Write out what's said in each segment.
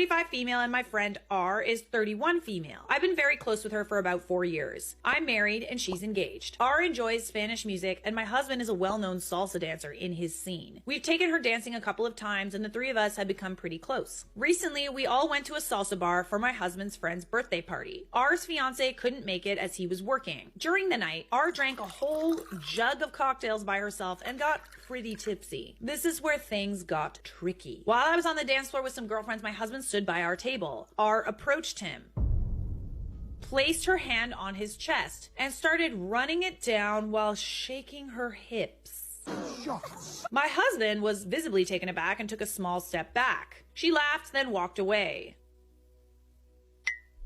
35 female and my friend R is 31 female. I've been very close with her for about 4 years. I'm married and she's engaged. R enjoys Spanish music and my husband is a well-known salsa dancer in his scene. We've taken her dancing a couple of times and the three of us have become pretty close. Recently, we all went to a salsa bar for my husband's friend's birthday party. R's fiance couldn't make it as he was working. During the night, R drank a whole jug of cocktails by herself and got pretty tipsy. This is where things got tricky. While I was on the dance floor with some girlfriends, my husband stood by our table. R approached him, placed her hand on his chest, and started running it down while shaking her hips. My husband was visibly taken aback and took a small step back. She laughed, then walked away.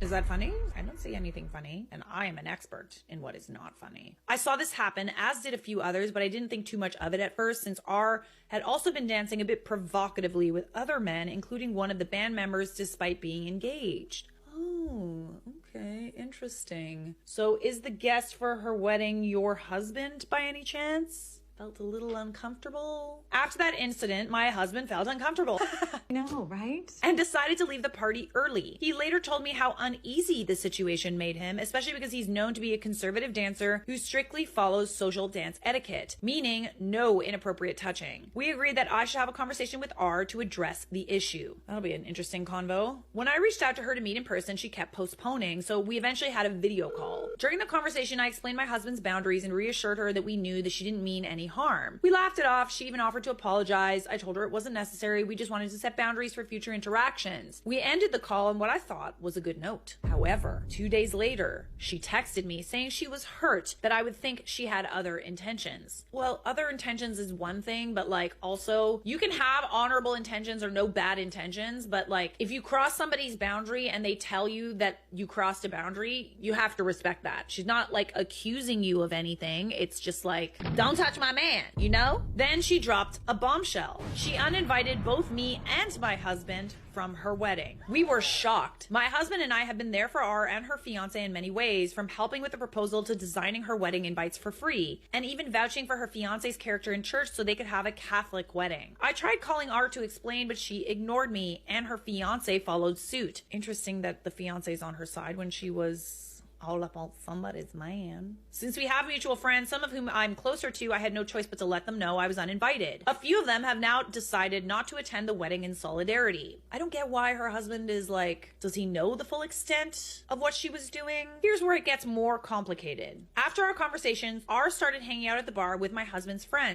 Is that funny? I don't see anything funny, and I am an expert in what is not funny. I saw this happen, as did a few others, but I didn't think too much of it at first since R had also been dancing a bit provocatively with other men, including one of the band members, despite being engaged. Oh, okay, interesting. So is the guest for her wedding your husband by any chance? Felt a little uncomfortable. After that incident, my husband felt uncomfortable. I know, right? And decided to leave the party early. He later told me how uneasy the situation made him, especially because he's known to be a conservative dancer who strictly follows social dance etiquette, meaning no inappropriate touching. We agreed that I should have a conversation with R to address the issue. That'll be an interesting convo. When I reached out to her to meet in person, she kept postponing, so we eventually had a video call. During the conversation, I explained my husband's boundaries and reassured her that we knew that she didn't mean any harm. We laughed it off. She even offered to apologize. I told her it wasn't necessary. We just wanted to set boundaries for future interactions. We ended the call on what I thought was a good note. However, 2 days later, she texted me saying she was hurt that I would think she had other intentions. Well, other intentions is one thing, but like also you can have honorable intentions or no bad intentions, but like if you cross somebody's boundary and they tell you that you crossed a boundary, you have to respect that. She's not like accusing you of anything. It's just like, don't touch my man, you know? Then she dropped a bombshell. She uninvited both me and my husband from her wedding. We were shocked. My husband and I have been there for R and her fiance in many ways, from helping with the proposal to designing her wedding invites for free, and even vouching for her fiance's character in church so they could have a Catholic wedding. I tried calling R to explain, but she ignored me, and her fiance followed suit. Interesting that the fiance's on her side when she was all up on somebody's man. Since we have mutual friends, some of whom I'm closer to, I had no choice but to let them know I was uninvited. A few of them have now decided not to attend the wedding in solidarity. I don't get why her husband is like, does he know the full extent of what she was doing? Here's where it gets more complicated. After our conversations, R started hanging out at the bar with my husband's friends.